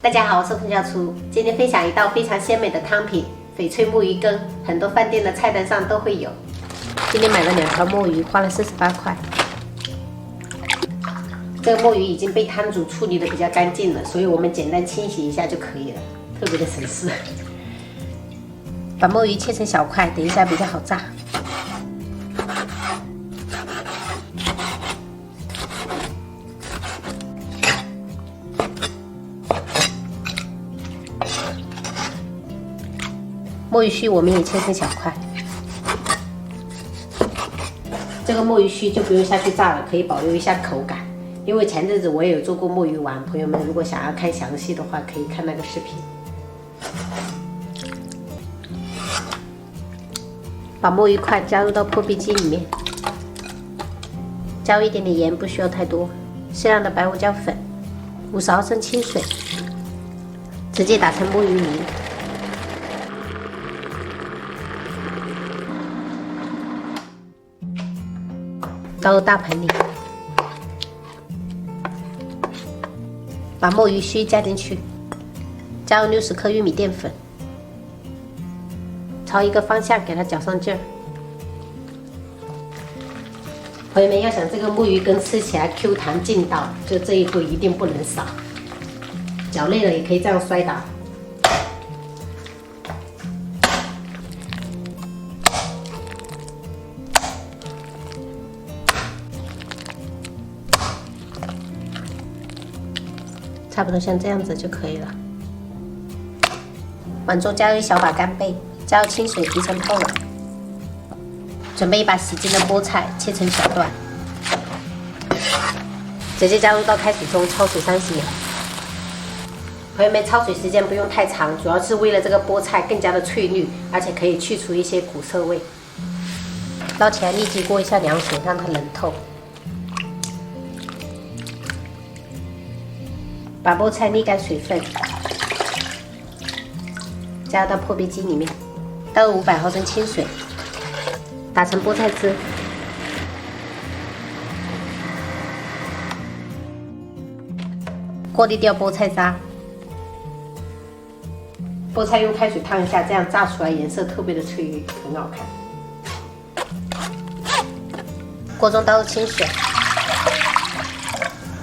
大家好，我是童小厨，今天分享一道非常鲜美的汤品——翡翠墨鱼羹，很多饭店的菜单上都会有。今天买了2条墨鱼，花了48块。这个墨鱼已经被汤主处理的比较干净了，所以我们简单清洗一下就可以了，特别的省事。把墨鱼切成小块，等一下比较好炸。墨鱼须我们也切成小块，这个墨鱼须就不用下去炸了，可以保留一下口感。因为前阵子我也有做过墨鱼丸，朋友们如果想要看详细的话，可以看那个视频。把墨鱼块加入到破壁机里面，加入一点点盐，不需要太多，适量的白胡椒粉，50毫升清水，直接打成墨鱼泥。倒入大盆里，把墨鱼须加进去，加入60克玉米淀粉，朝一个方向给它搅上劲儿。朋友们要想这个墨鱼羹吃起来 Q 弹劲道，就这一步一定不能少。搅累了也可以这样摔打。差不多像这样子就可以了。碗中加入1小把干贝，加入清水提成泡软。准备一把洗净的菠菜，切成小段，直接加入到开水中焯水30秒。朋友们，焯水时间不用太长，主要是为了这个菠菜更加的翠绿，而且可以去除一些苦涩味。捞起来立即过一下凉水，让它冷透。把菠菜沥干水分，加入到破壁机里面，倒入500毫升清水，打成菠菜汁，过滤掉菠菜渣。菠菜用开水烫一下，这样炸出来颜色特别的翠绿，很好看。锅中倒入清水，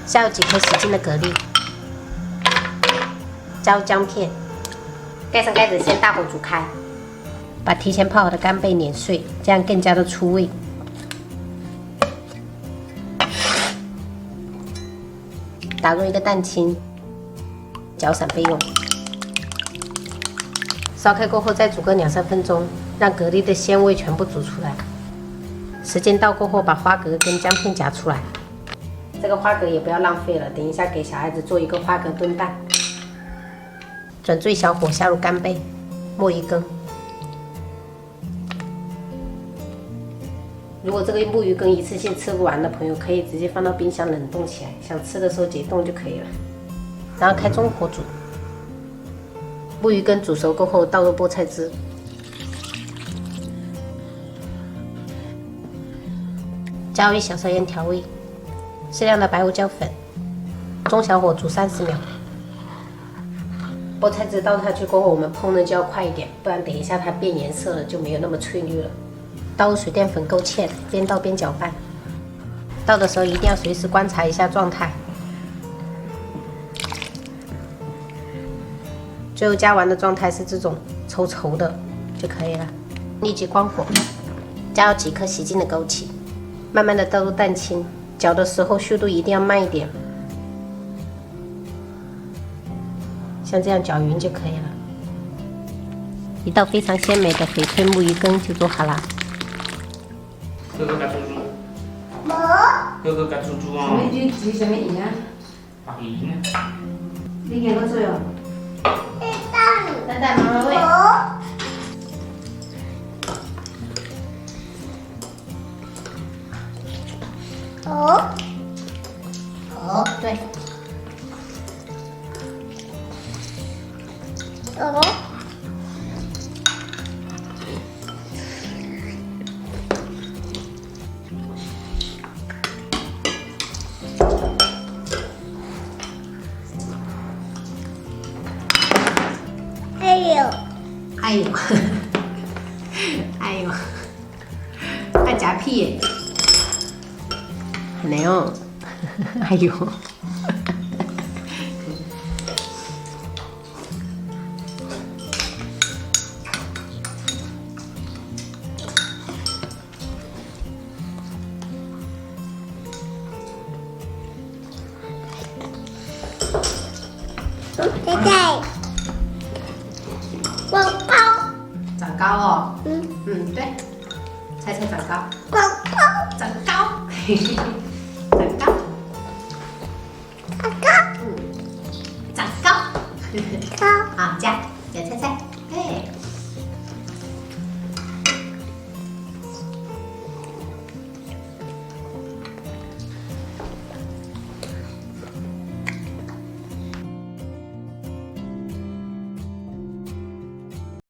下入几颗洗净的蛤蜊。加入姜片，盖上盖子，先大火煮开，把提前泡好的干贝碾碎，这样更加的出味。打入一个蛋清，搅散备用。烧开过后再煮个2-3分钟，让蛤蜊的鲜味全部煮出来。时间到过后，把花蛤跟姜片夹出来。这个花蛤也不要浪费了，等一下给小孩子做一个花蛤炖蛋。转最小火下入干贝、墨鱼羹。如果这个墨鱼羹一次性吃不完的朋友，可以直接放到冰箱冷冻起来，想吃的时候解冻就可以了。然后开中火煮。墨鱼羹煮熟过后，倒入菠菜汁，加入1小勺盐调味，适量的白胡椒粉，中小火煮30秒。菠菜汁倒下去过后，我们烹饪就要快一点，不然等一下它变颜色了就没有那么翠绿了。倒入水淀粉勾芡，边倒边搅拌。倒的时候一定要随时观察一下状态。最后加完的状态是这种稠稠的就可以了。立即关火，加入几颗洗净的枸杞，慢慢的倒入蛋清，搅的时候速度一定要慢一点。像这样搅匀就可以了，一道非常鲜美的翡翠墨鱼羹就做好了。哥哥甲猪猪，哥哥甲猪猪哦。你煮什么鱼啊？白鱼呢？你给我做哟。蛋蛋妈妈喂。对。哎呦，哎呦，爱夹屁耶！很难哦，哎呦。再再，广告，长高哦。对，猜猜长高。广告，长高，长高，广告，长高。高，好，夹猜猜。